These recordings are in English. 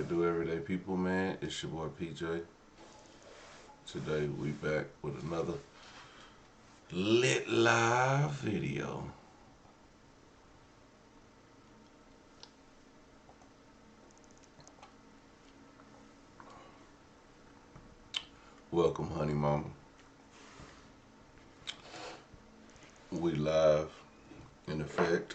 it do, everyday people, man? It's your boy PJ. Today we back with another lit live video. Welcome, honey mama. We live in effect.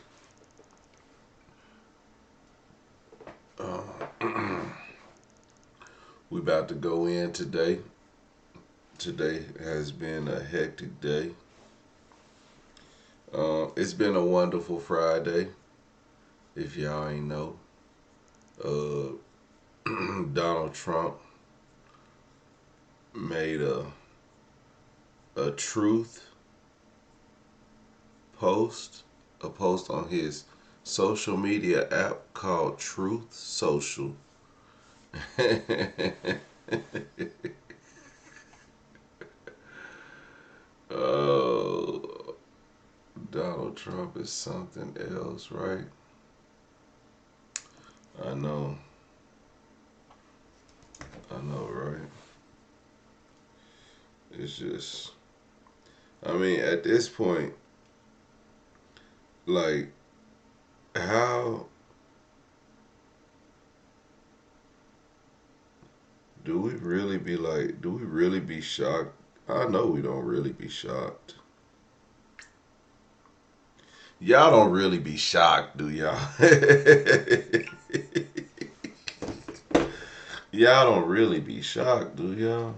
We about to go in today. Today has been a hectic day. It's been a wonderful Friday. If y'all ain't know, Donald Trump made a truth post, a post on his social media app called Truth Social. Oh, Donald Trump is something else, right? I know, right? It's just, I mean, at this point, like, how do we really be shocked? I know we don't really be shocked. Y'all don't really be shocked, do y'all? Y'all don't really be shocked, do y'all?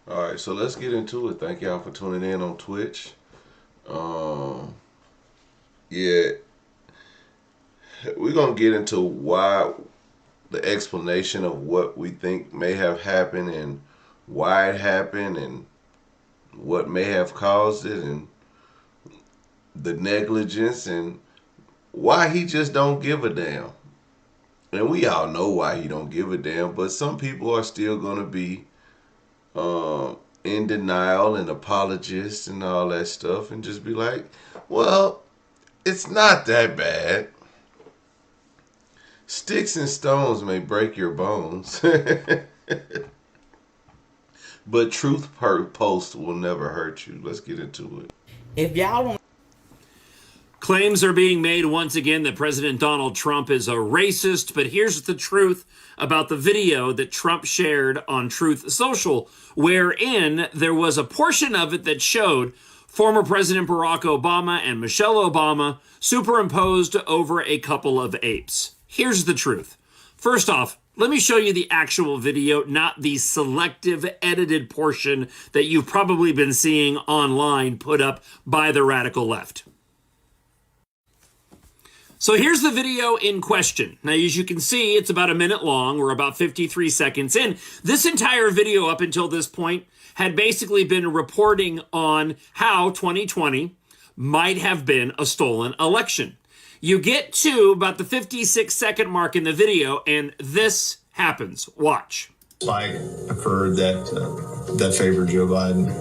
All right, so let's get into it. Thank y'all for tuning in on Twitch. Yeah, we're gonna get into why, the explanation of what we think may have happened and why it happened and what may have caused it and the negligence and why he just don't give a damn. And we all know why he don't give a damn, but some people are still gonna be in denial and apologists and all that stuff and just be like, well, it's not that bad. Sticks and stones may break your bones. But truth per post will never hurt you. Let's get into it. If y'all don't... Claims are being made once again that President Donald Trump is a racist, but here's the truth about the video that Trump shared on Truth Social, wherein there was a portion of it that showed former President Barack Obama and Michelle Obama superimposed over a couple of apes. Here's the truth. First off, let me show you the actual video, not the selective edited portion that you've probably been seeing online put up by the radical left. So here's the video in question. Now, as you can see, it's about a minute long. We're about 53 seconds in. This entire video up until this point had basically been reporting on how 2020 might have been a stolen election. You get to about the 56-second mark in the video, and this happens. Watch. Spike occurred that favored Joe Biden.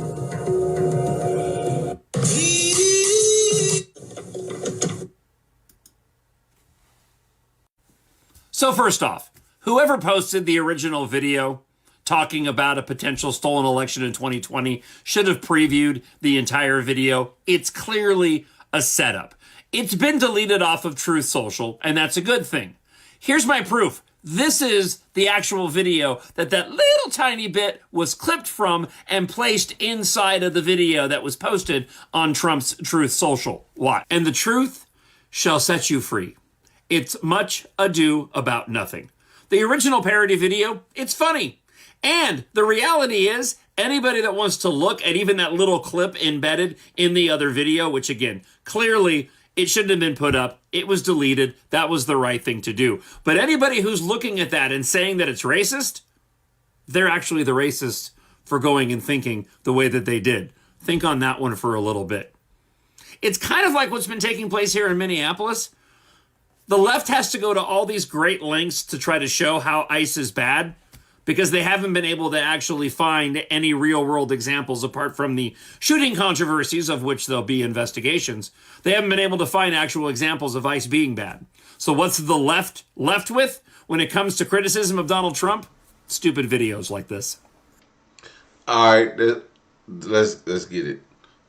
So first off, whoever posted the original video talking about a potential stolen election in 2020 should have previewed the entire video. It's clearly a setup. It's been deleted off of Truth Social, and that's a good thing. Here's my proof. This is the actual video that little tiny bit was clipped from and placed inside of the video that was posted on Trump's Truth Social. Watch. And the truth shall set you free. It's much ado about nothing. The original parody video, it's funny. And the reality is, Anybody that wants to look at even that little clip embedded in the other video, which again, clearly it shouldn't have been put up. It was deleted. That was the right thing to do. But anybody who's looking at that and saying that it's racist, they're actually the racist for going and thinking the way that they did. Think on that one for a little bit. It's kind of like what's been taking place here in Minneapolis. The left has to go to all these great lengths to try to show how ICE is bad because they haven't been able to actually find any real-world examples apart from the shooting controversies, of which there'll be investigations. They haven't been able to find actual examples of ICE being bad. So what's the left with when it comes to criticism of Donald Trump? Stupid videos like this. All right, let's get it.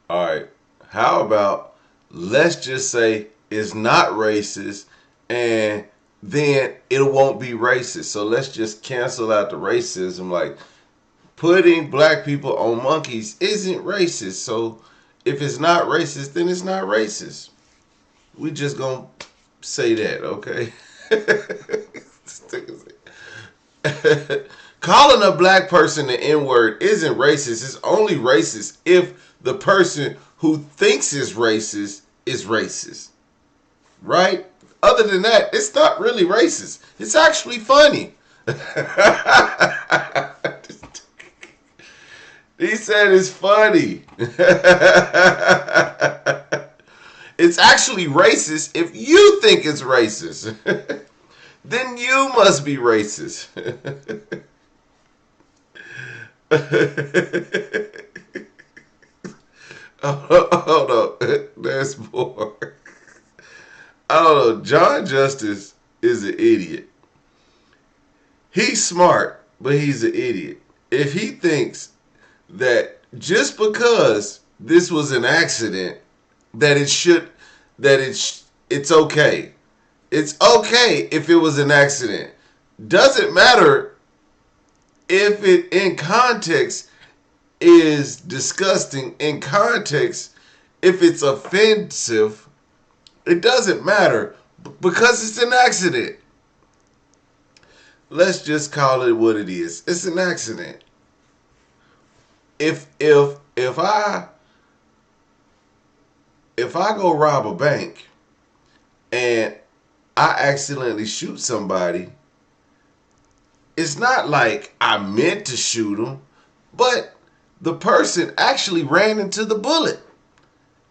All right, how about let's just say it's not racist, and then it won't be racist. So let's just cancel out the racism. Like putting black people on monkeys isn't racist. So if it's not racist, then it's not racist. We just gonna say that, okay? Calling a black person the N-word isn't racist. It's only racist if the person who thinks it's racist is racist. Right? Other than that, it's not really racist. It's actually funny. He said it's funny. It's actually racist if you think it's racist. Then you must be racist. Oh no, there's more. I don't know. John Justice is an idiot. He's smart, but he's an idiot. If he thinks that just because this was an accident, that it's okay. It's okay if it was an accident. Doesn't matter if it in context is disgusting. In context, if it's offensive, it doesn't matter because it's an accident. Let's just call it what it is. It's an accident. If I go rob a bank and I accidentally shoot somebody, it's not like I meant to shoot them, but the person actually ran into the bullet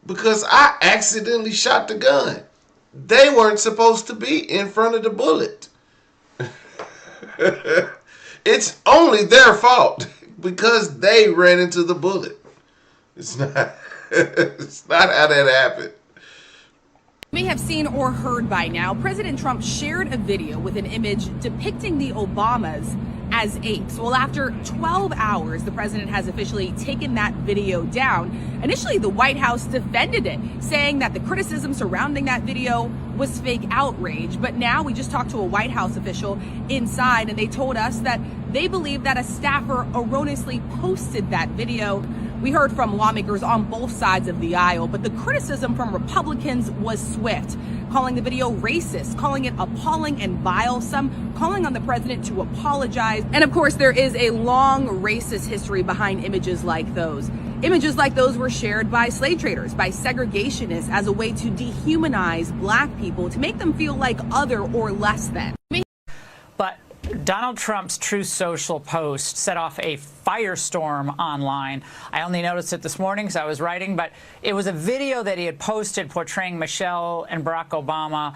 because I accidentally shot the gun. They weren't supposed to be in front of the bullet. It's only their fault because they ran into the bullet. It's not it's not how that happened. You may have seen or heard by now, President Trump shared a video with an image depicting the Obamas as apes. Well, after 12 hours, the president has officially taken that video down. Initially, the White House defended it, saying that the criticism surrounding that video was fake outrage. But now we just talked to a White House official inside, and they told us that they believe that a staffer erroneously posted that video. We heard from lawmakers on both sides of the aisle, but the criticism from Republicans was swift, calling the video racist, calling it appalling and vile, some calling on the president to apologize. And of course, there is a long racist history behind images like those. Images like those were shared by slave traders, by segregationists as a way to dehumanize black people, to make them feel like other or less than. But Donald Trump's Truth Social post set off a firestorm online. I only noticed it this morning because I was writing, but it was a video that he had posted portraying Michelle and Barack Obama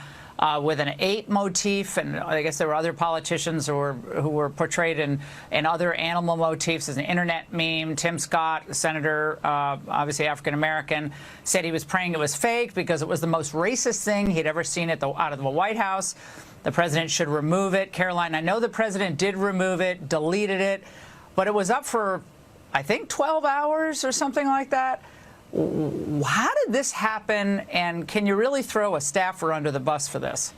with an ape motif, and I guess there were other politicians who were portrayed in other animal motifs as an internet meme. Tim Scott, the senator, obviously African-American, said he was praying it was fake because it was the most racist thing he'd ever seen out of the White House. The president should remove it. Caroline, I know the president did remove it, deleted it, but it was up for, I think, 12 hours or something like that. How did this happen, and can you really throw a staffer under the bus for this?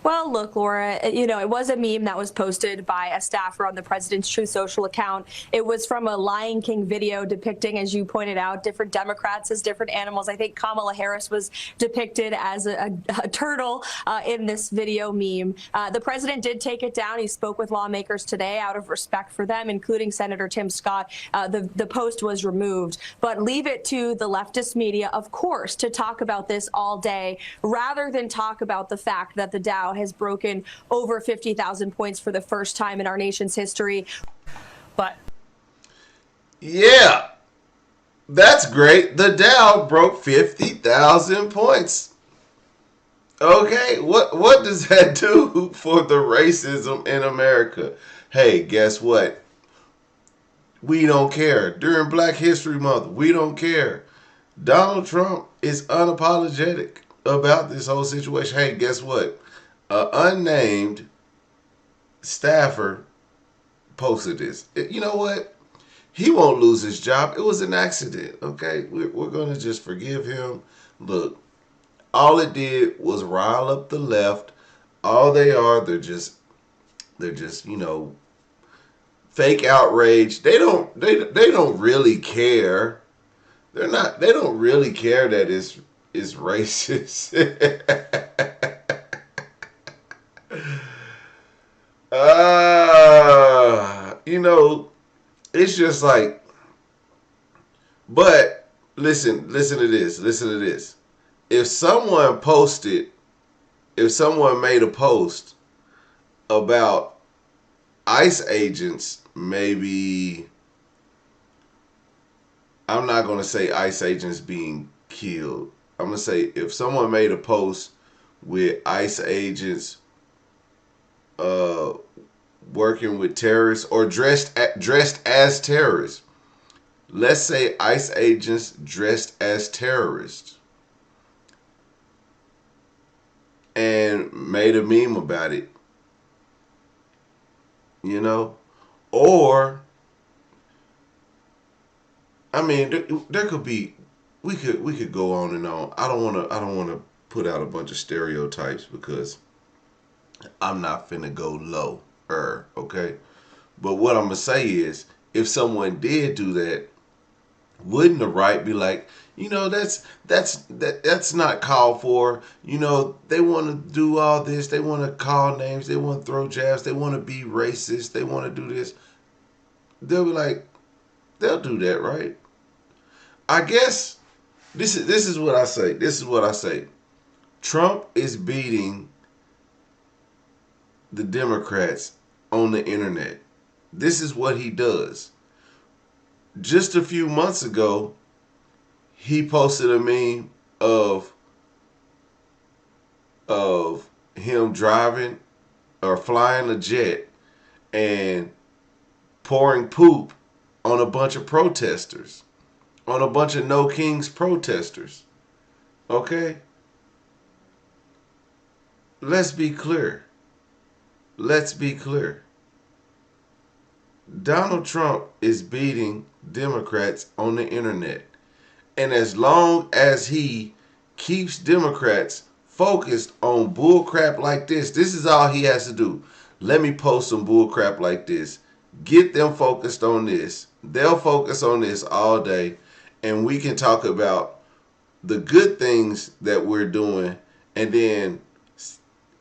Well, look, Laura, it was a meme that was posted by a staffer on the president's Truth Social account. It was from a Lion King video depicting, as you pointed out, different Democrats as different animals. I think Kamala Harris was depicted as a turtle in this video meme. The president did take it down. He spoke with lawmakers today out of respect for them, including Senator Tim Scott. The post was removed. But leave it to the leftist media, of course, to talk about this all day, rather than talk about the fact that the Dow has broken over 50,000 points for the first time in our nation's history. But yeah, that's great. The Dow broke 50,000 points. Okay, what does that do for the racism in America? Hey, guess what? We don't care. During Black History Month, we don't care. Donald Trump is unapologetic about this whole situation. Hey, guess what? An unnamed staffer posted this. You know what? He won't lose his job. It was an accident, okay? We're going to just forgive him. Look, all it did was rile up the left. All they are, they're just fake outrage. They don't really care. They don't really care that it's racist. It's just like, but listen to this. If someone made a post about ICE agents, maybe, I'm not going to say ICE agents being killed. I'm going to say if someone made a post with ICE agents working with terrorists or dressed as terrorists. Let's say ICE agents dressed as terrorists and made a meme about it. Or I mean, there could be, we could go on and on. I don't want to put out a bunch of stereotypes because I'm not finna go low, okay? But what I'm gonna say is, if someone did do that, wouldn't the right be like, that's not called for. They want to do all this. They want to call names. They want to throw jabs. They want to be racist. They want to do this. They'll be like, they'll do that, right? I guess this is what I say. This is what I say. Trump is beating the Democrats on the internet. This is what he does. Just a few months ago, he posted a meme of him driving or flying a jet and pouring poop on a bunch of protesters, on a bunch of No Kings protesters. Okay? Let's be clear. Let's be clear. Donald Trump is beating Democrats on the internet. And as long as he keeps Democrats focused on bullcrap like this is all he has to do. Let me post some bullcrap like this. Get them focused on this. They'll focus on this all day. And we can talk about the good things that we're doing. And then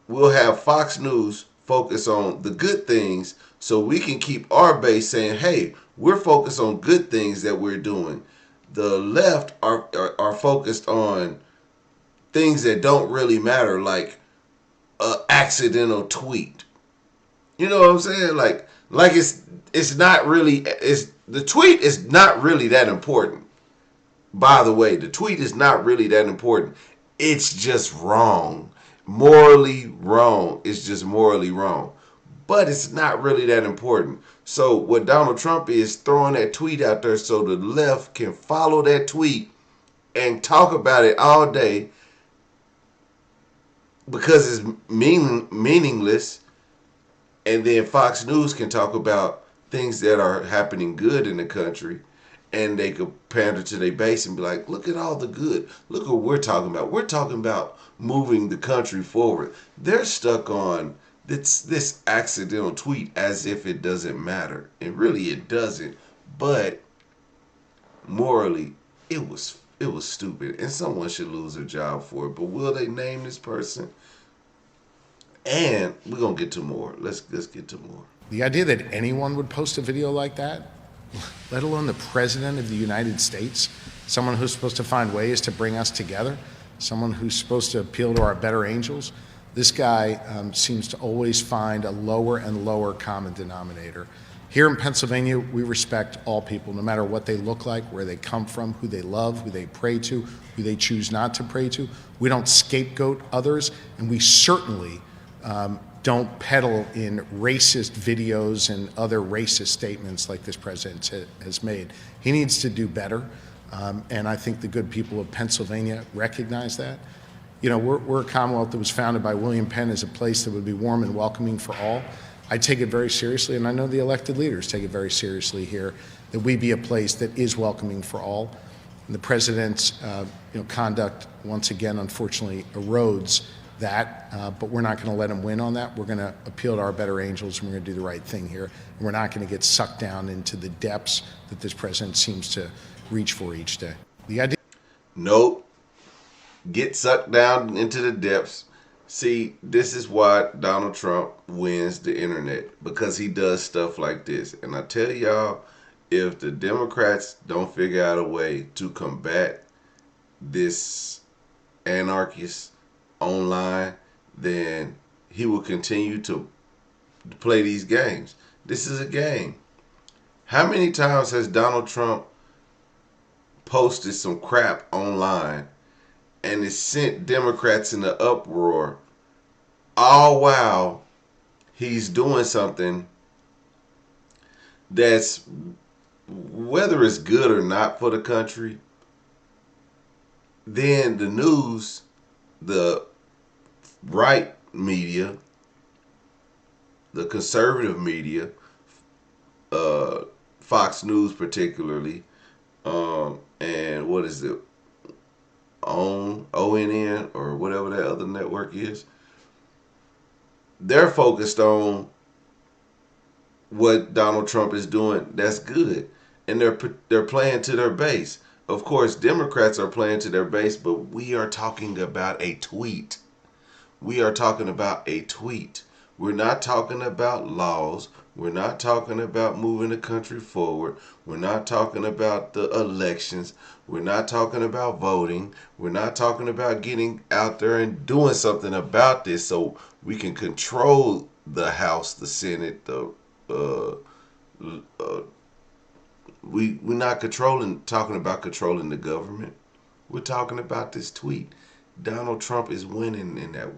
we'll have Fox News focus on the good things so we can keep our base saying, hey, we're focused on good things that we're doing. The left are focused on things that don't really matter, like an accidental tweet. You know what I'm saying? Like it's not really, the tweet is not really that important. By the way, the tweet is not really that important. It's just wrong. Morally wrong. It's just morally wrong. But it's not really that important. So what Donald Trump is throwing that tweet out there so the left can follow that tweet and talk about it all day because it's meaningless. And then Fox News can talk about things that are happening good in the country. and they could pander to their base and be like, look at all the good. Look what we're talking about. We're talking about moving the country forward. They're stuck on this accidental tweet as if it doesn't matter. And really it doesn't. But morally, it was stupid. And someone should lose their job for it. But will they name this person? And we're gonna get to more. Let's get to more. The idea that anyone would post a video like that, let alone the President of the United States, someone who's supposed to find ways to bring us together, someone who's supposed to appeal to our better angels, this guy seems to always find a lower and lower common denominator. Here in Pennsylvania, we respect all people, no matter what they look like, where they come from, who they love, who they pray to, who they choose not to pray to. We don't scapegoat others, and we certainly don't peddle in racist videos and other racist statements like this president has made. He needs to do better, and I think the good people of Pennsylvania recognize that. You know, we're a Commonwealth that was founded by William Penn as a place that would be warm and welcoming for all. I take it very seriously, and I know the elected leaders take it very seriously here, that we be a place that is welcoming for all. And the president's conduct, once again, unfortunately, erodes that, but we're not going to let him win on that. We're going to appeal to our better angels, and we're going to do the right thing here. And we're not going to get sucked down into the depths that this president seems to reach for each day. The idea. Nope. Get sucked down into the depths. See, this is why Donald Trump wins the internet, because he does stuff like this. And I tell y'all, if the Democrats don't figure out a way to combat this anarchist online, then he will continue to play these games. This is a game. How many times has Donald Trump posted some crap online and it sent Democrats in the uproar, all while he's doing something that's, whether it's good or not for the country, then the news, the right media, the conservative media, Fox News particularly, and what is it, ONN or whatever that other network is, they're focused on what Donald Trump is doing that's good, and they're playing to their base. Of course, Democrats are playing to their base, but we are talking about a tweet. We are talking about a tweet. We're not talking about laws. We're not talking about moving the country forward. We're not talking about the elections. We're not talking about voting. We're not talking about getting out there and doing something about this so we can control the House, the Senate, we're not talking about controlling the government. We're talking about this tweet. Donald Trump is winning in that.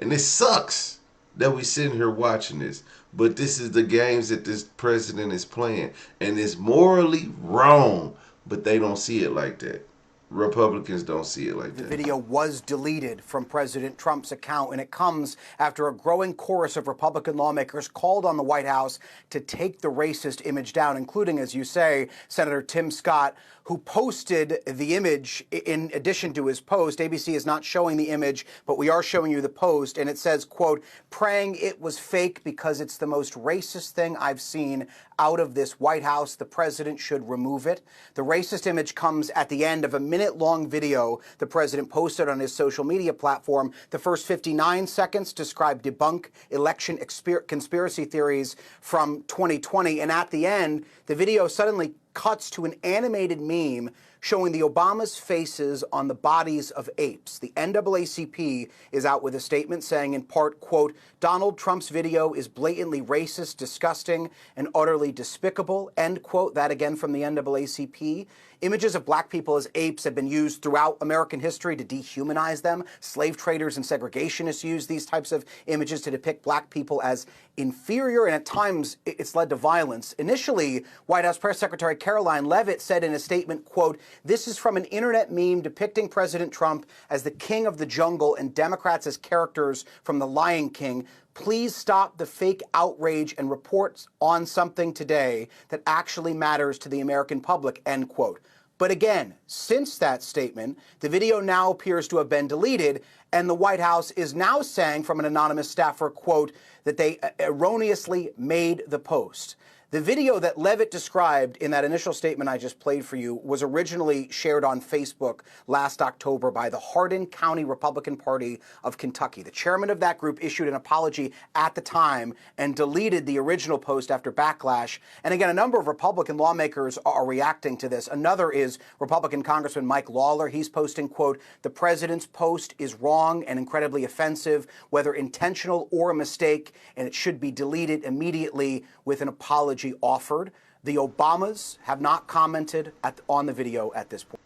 And it sucks that we're sitting here watching this. But this is the games that this president is playing. And it's morally wrong, but they don't see it like that. Republicans don't see it like that. The video was deleted from President Trump's account, and it comes after a growing chorus of Republican lawmakers called on the White House to take the racist image down, including, as you say, Senator Tim Scott, who posted the image in addition to his post. ABC is not showing the image, but we are showing you the post, and it says, quote, praying it was fake because it's the most racist thing I've seen out of this White House. The president should remove it. The racist image comes at the end of a minute-long video the president posted on his social media platform. The first 59 seconds describe debunk election conspiracy theories from 2020, and at the end, the video suddenly cuts to an animated meme showing the Obamas' faces on the bodies of apes. The NAACP is out with a statement saying, in part, quote, Donald Trump's video is blatantly racist, disgusting, and utterly despicable, end quote. That again from the NAACP. Images of black people as apes have been used throughout American history to dehumanize them. Slave traders and segregationists use these types of images to depict black people as inferior, and at times it's led to violence. Initially, White House Press Secretary Caroline Leavitt said in a statement, quote, This is from an internet meme depicting President Trump as the king of the jungle and Democrats as characters from The Lion King. Please stop the fake outrage and report on something today that actually matters to the American public, end quote. But again, since that statement, the video now appears to have been deleted, and the White House is now saying from an anonymous staffer, quote, that they erroneously made the post. The video that Levitt described in that initial statement I just played for you was originally shared on Facebook last October by the Hardin County Republican Party of Kentucky. The chairman of that group issued an apology at the time and deleted the original post after backlash. And again, a number of Republican lawmakers are reacting to this. Another is Republican Congressman Mike Lawler. He's posting, quote, the president's post is wrong and incredibly offensive, whether intentional or a mistake, and it should be deleted immediately with an apology offered. The Obamas have not commented on the video at this point.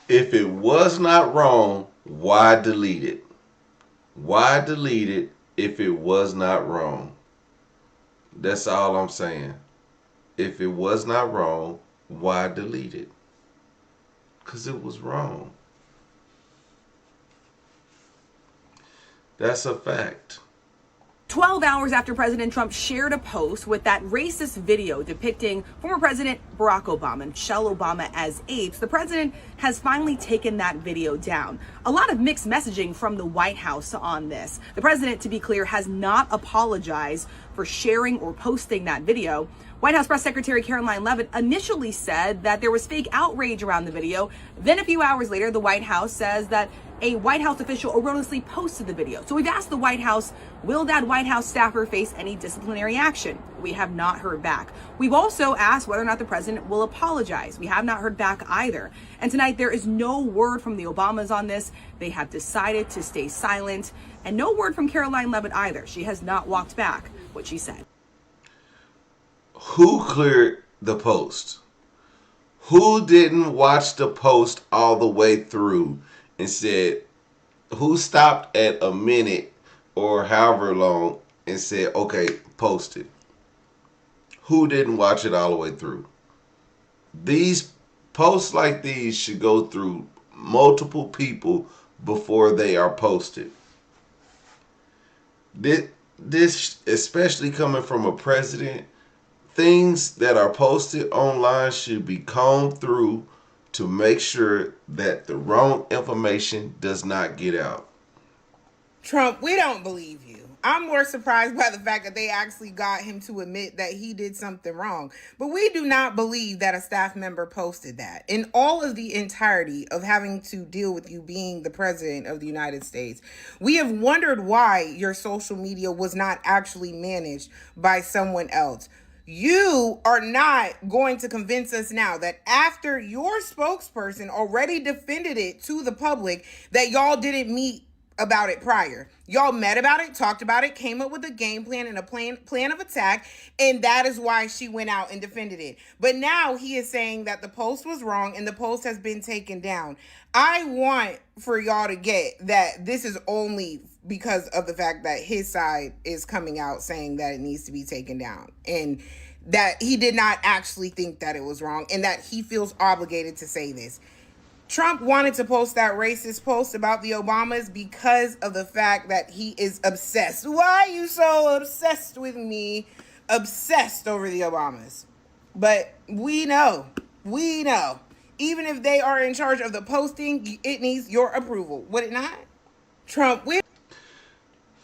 If it was not wrong, why delete it? Why delete it if it was not wrong? That's all I'm saying. If it was not wrong, why delete it? Because it was wrong. That's a fact. 12 hours after President Trump shared a post with that racist video depicting former President Barack Obama and Michelle Obama as apes, the president has finally taken that video down. A lot of mixed messaging from the White House on this. The president, to be clear, has not apologized for sharing or posting that video. White House Press Secretary Caroline Leavitt initially said that there was fake outrage around the video. Then a few hours later, the White House says that a White House official erroneously posted the video. So we've asked the White House, will that White House staffer face any disciplinary action? We have not heard back. We've also asked whether or not the president will apologize. We have not heard back either. And tonight, there is no word from the Obamas on this. They have decided to stay silent. And no word from Caroline Leavitt either. She has not walked back what she said. Who cleared the post? Who didn't watch the post all the way through and said, who stopped at a minute or however long and said, okay, post it? Who didn't watch it all the way through? These posts like these should go through multiple people before they are posted. This, especially coming from a president, things that are posted online should be combed through to make sure that the wrong information does not get out. Trump, we don't believe you. I'm more surprised by the fact that they actually got him to admit that he did something wrong. But we do not believe that a staff member posted that. In all of the entirety of having to deal with you being the president of the United States, we have wondered why your social media was not actually managed by someone else. You are not going to convince us now that after your spokesperson already defended it to the public that y'all didn't meet about it prior. Y'all met about it, talked about it, came up with a game plan and a plan of attack, and that is why she went out and defended it. But now he is saying that the post was wrong and the post has been taken down. I want for y'all to get that this is only because of the fact that his side is coming out saying that it needs to be taken down and that he did not actually think that it was wrong and that he feels obligated to say this. Trump wanted to post that racist post about the Obamas because of the fact that he is obsessed. Why are you so obsessed with me? Obsessed over the Obamas. But we know, even if they are in charge of the posting, it needs your approval. Would it not? Trump,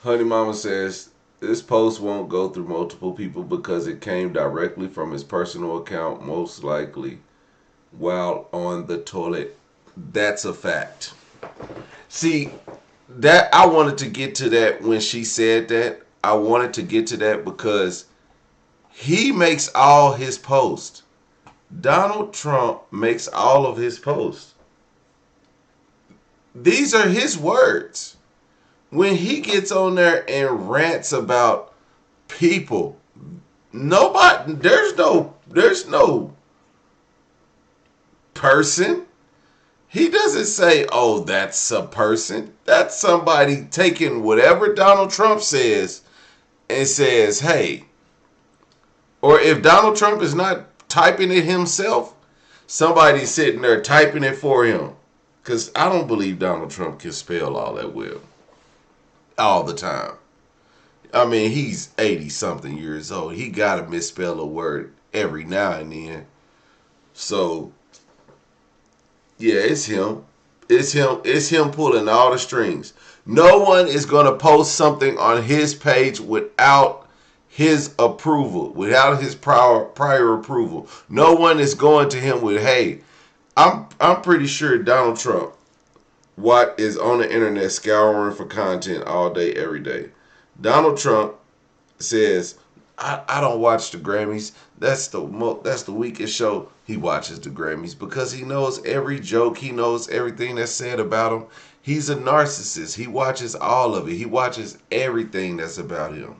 Honey Mama says, this post won't go through multiple people because it came directly from his personal account, most likely while on the toilet. That's a fact. See, that I wanted to get to that when she said that. I wanted to get to that because he makes all his posts. Donald Trump makes all of his posts. These are his words. When he gets on there and rants about people, there's no person. He doesn't say, oh, that's a person. That's somebody taking whatever Donald Trump says and says, hey. Or if Donald Trump is not typing it himself, somebody sitting there typing it for him. Because I don't believe Donald Trump can spell all that well. All the time. I mean, he's 80-something years old. He got to misspell a word every now and then. So, yeah, it's him. It's him pulling all the strings. No one is going to post something on his page without his approval, without his prior approval. No one is going to him with, hey, I'm pretty sure Donald Trump is on the internet scouring for content all day, every day. Donald Trump says, I don't watch the Grammys. That's the weakest show. He watches the Grammys because he knows every joke. He knows everything that's said about him. He's a narcissist. He watches all of it. He watches everything that's about him.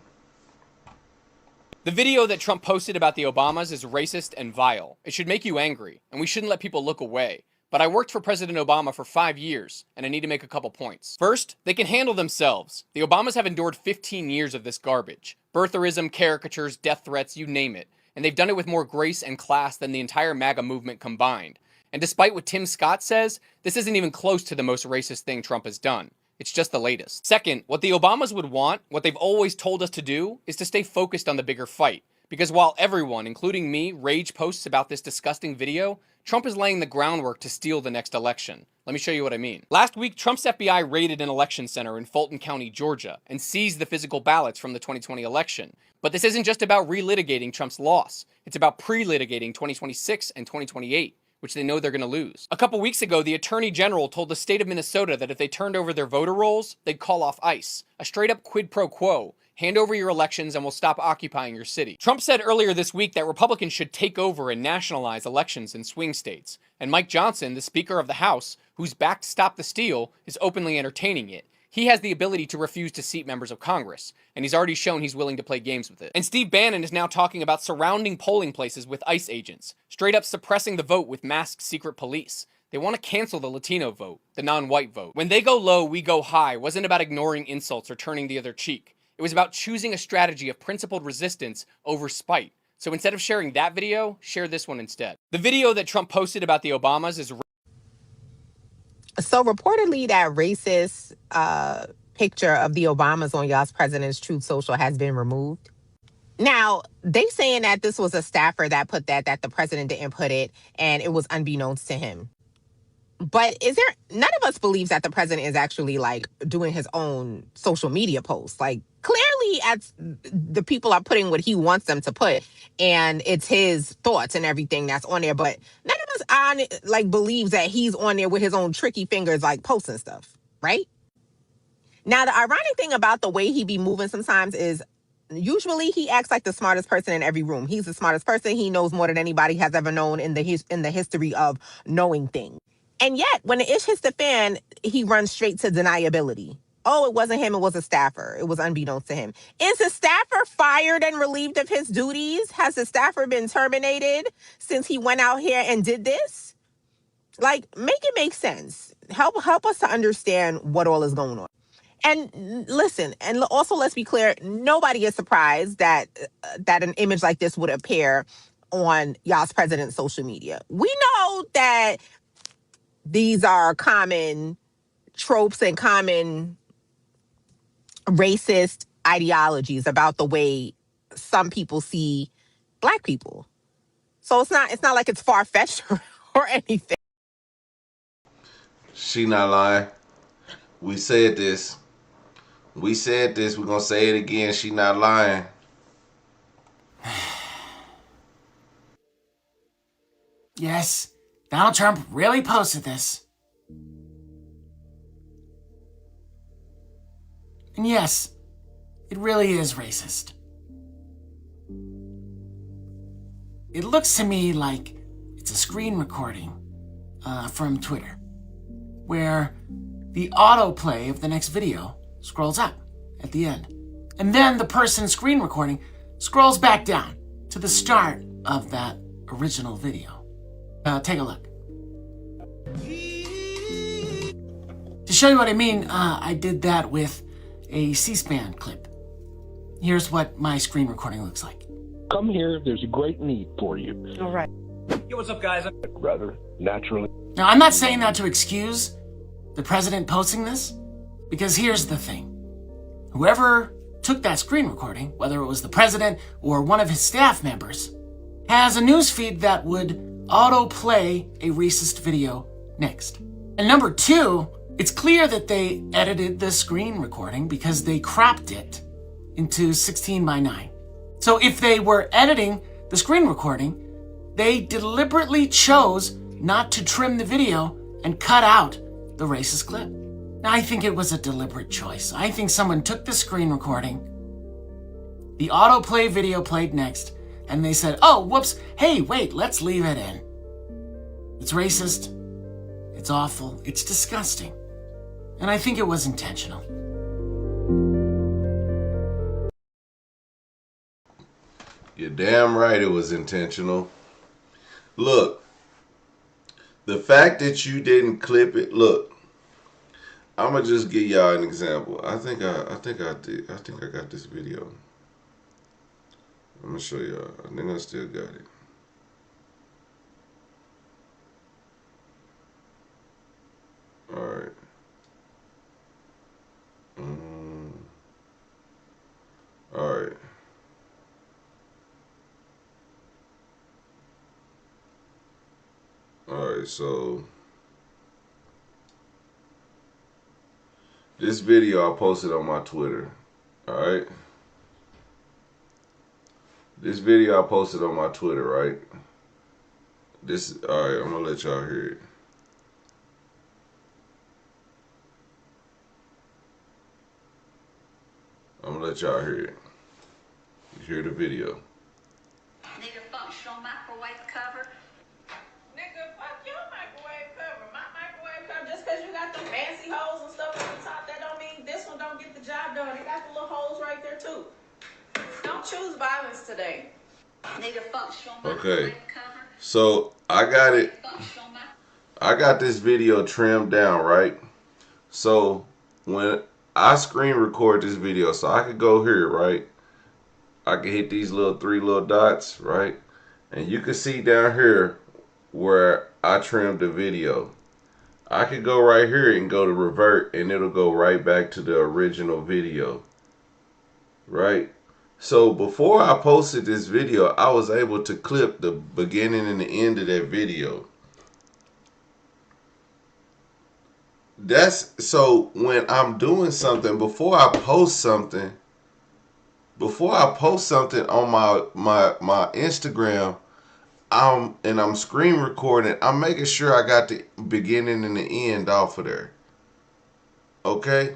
The video that Trump posted about the Obamas is racist and vile. It should make you angry, and we shouldn't let people look away. But I worked for President Obama for 5 years, and I need to make a couple points. First, they can handle themselves. The Obamas have endured 15 years of this garbage. Birtherism, caricatures, death threats, you name it. And they've done it with more grace and class than the entire MAGA movement combined. And despite what Tim Scott says, this isn't even close to the most racist thing Trump has done. It's just the latest. Second, what the Obamas would want, what they've always told us to do, is to stay focused on the bigger fight. Because while everyone, including me, rage posts about this disgusting video, Trump is laying the groundwork to steal the next election. Let me show you what I mean. Last week, Trump's FBI raided an election center in Fulton County, Georgia, and seized the physical ballots from the 2020 election. But this isn't just about relitigating Trump's loss. It's about pre-litigating 2026 and 2028, which they know they're going to lose. A couple weeks ago, the Attorney General told the state of Minnesota that if they turned over their voter rolls, they'd call off ICE. A straight-up quid pro quo. Hand over your elections and we'll stop occupying your city. Trump said earlier this week that Republicans should take over and nationalize elections in swing states. And Mike Johnson, the Speaker of the House, who's backed Stop the Steal, is openly entertaining it. He has the ability to refuse to seat members of Congress, and he's already shown he's willing to play games with it. And Steve Bannon is now talking about surrounding polling places with ICE agents, straight up suppressing the vote with masked secret police. They want to cancel the Latino vote, the non-white vote. When they go low, we go high wasn't about ignoring insults or turning the other cheek. It was about choosing a strategy of principled resistance over spite. So instead of sharing that video, share this one instead. The video that Trump posted about the Obamas is... So reportedly that racist picture of the Obamas on y'all's president's Truth Social has been removed. Now, they saying that this was a staffer that put that the president didn't put it, and it was unbeknownst to him. But none of us believes that the president is actually like doing his own social media posts. Like clearly the people are putting what he wants them to put, and it's his thoughts and everything that's on there. But none of us believes that he's on there with his own tricky fingers, like posting stuff, right? Now, the ironic thing about the way he be moving sometimes is usually he acts like the smartest person in every room. He's the smartest person. He knows more than anybody has ever known in the history of knowing things. And yet, when the ish hits the fan, he runs straight to deniability. Oh, it wasn't him. It was a staffer. It was unbeknownst to him. Is the staffer fired and relieved of his duties? Has the staffer been terminated since he went out here and did this? Like, make it make sense. Help us to understand what all is going on. And listen, and also let's be clear, nobody is surprised that an image like this would appear on y'all's president's social media. We know that these are common tropes and common racist ideologies about the way some people see Black people. So it's not like it's far-fetched or anything. She not lying. We said this. We're gonna say it again. She not lying. Yes, Donald Trump really posted this. And yes, it really is racist. It looks to me like it's a screen recording from Twitter, where the autoplay of the next video scrolls up at the end. And then the person screen recording scrolls back down to the start of that original video. Take a look. To show you what I mean, I did that with a C-SPAN clip. Here's what my screen recording looks like. Come here, there's a great need for you. All right. Yo, what's up, guys? Rather naturally. Now, I'm not saying that to excuse the president posting this, because here's the thing. Whoever took that screen recording, whether it was the president or one of his staff members, has a newsfeed that would autoplay a racist video next. And number two, it's clear that they edited the screen recording because they cropped it into 16 by 9. So if they were editing the screen recording, they deliberately chose not to trim the video and cut out the racist clip. Now, I think it was a deliberate choice. I think someone took the screen recording, the autoplay video played next, and they said, oh, whoops, hey, wait, let's leave it in. It's racist, it's awful, it's disgusting. And I think it was intentional. You're damn right it was intentional. Look, the fact that you didn't clip it, look, I'm gonna just give y'all an example. I think I got this video. I'm gonna show y'all. I think I still got it. All right. All right. All right. So this video I posted on my Twitter. All right. This video I posted on my Twitter, right? All right, I'm gonna let y'all hear it. I'm gonna let y'all hear it. You hear the video. Need a functional microwave cover? Nigga, fuck your microwave cover. My microwave cover, just because you got the fancy holes and stuff on the top, that don't mean this one don't get the job done. It got the little holes right there too. Don't choose violence today. Need a functional microwave cover? So I got it. I got this video trimmed down, right? So when I screen record this video, so I could go here, right? I can hit these three little dots, right? And you can see down here where I trimmed the video. I could go right here and go to revert, and it'll go right back to the original video, right? So before I posted this video, I was able to clip the beginning and the end of that video. So when I'm doing something, before I post something on my Instagram, I'm screen recording, I'm making sure I got the beginning and the end off of there. Okay?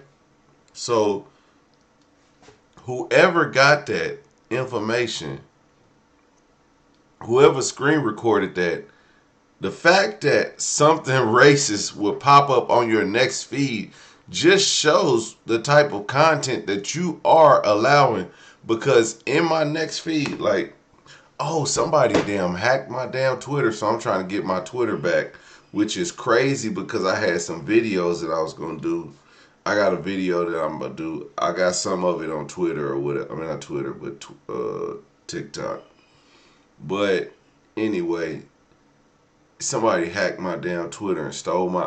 So whoever got that information, whoever screen recorded that, the fact that something racist will pop up on your next feed just shows the type of content that you are allowing. Because in my next feed, like, oh, somebody damn hacked my damn Twitter, so I'm trying to get my Twitter back, which is crazy because I had some videos that I was going to do. I got a video that I'm going to do. I got some of it on Twitter or whatever. I mean, not Twitter, but TikTok. But anyway, somebody hacked my damn Twitter and stole my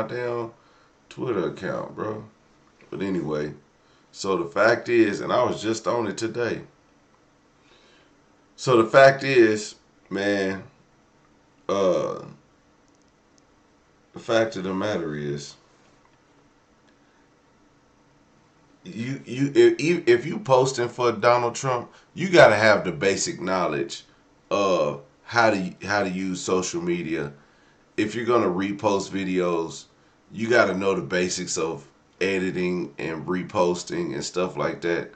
damn Twitter account, bro. But anyway, so the fact is, and I was just on it today. So the fact is, man, the fact of the matter is, if you posting for Donald Trump, you gotta have the basic knowledge of how to use social media. If you're gonna repost videos, you gotta know the basics of editing and reposting and stuff like that.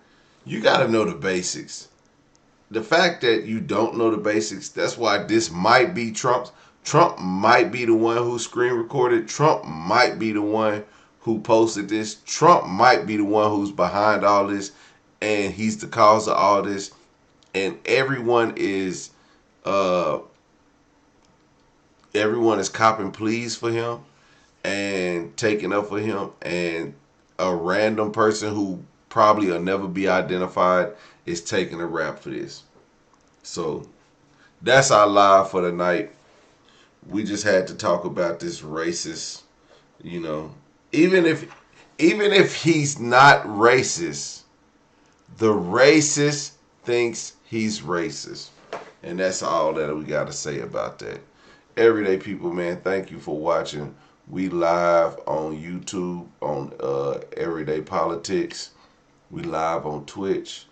You gotta know the basics. The fact that you don't know the basics, that's why this might be Trump's. Trump might be the one who screen recorded. Trump might be the one who posted this. Trump might be the one who's behind all this, and he's the cause of all this. And everyone is copping pleas for him and taking up for him. And a random person who probably will never be identified is taking a rap for this. So that's our live for the night. We just had to talk about this racist, you know. Even if he's not racist, the racist thinks he's racist. And that's all that we got to say about that. Everyday people, man, thank you for watching. We live on YouTube on Everyday Politics. We live on Twitch,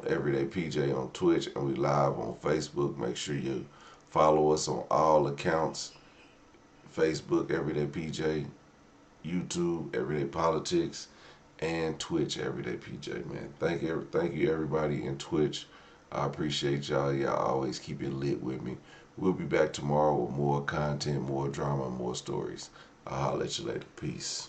Everyday PJ on Twitch, and we live on Facebook. Make sure you follow us on all accounts. Facebook, Everyday PJ, YouTube, Everyday Politics, and Twitch, Everyday PJ, man. Thank you everybody in Twitch. I appreciate y'all. Y'all always keep it lit with me. We'll be back tomorrow with more content, more drama, more stories. I'll holler at you later. Peace.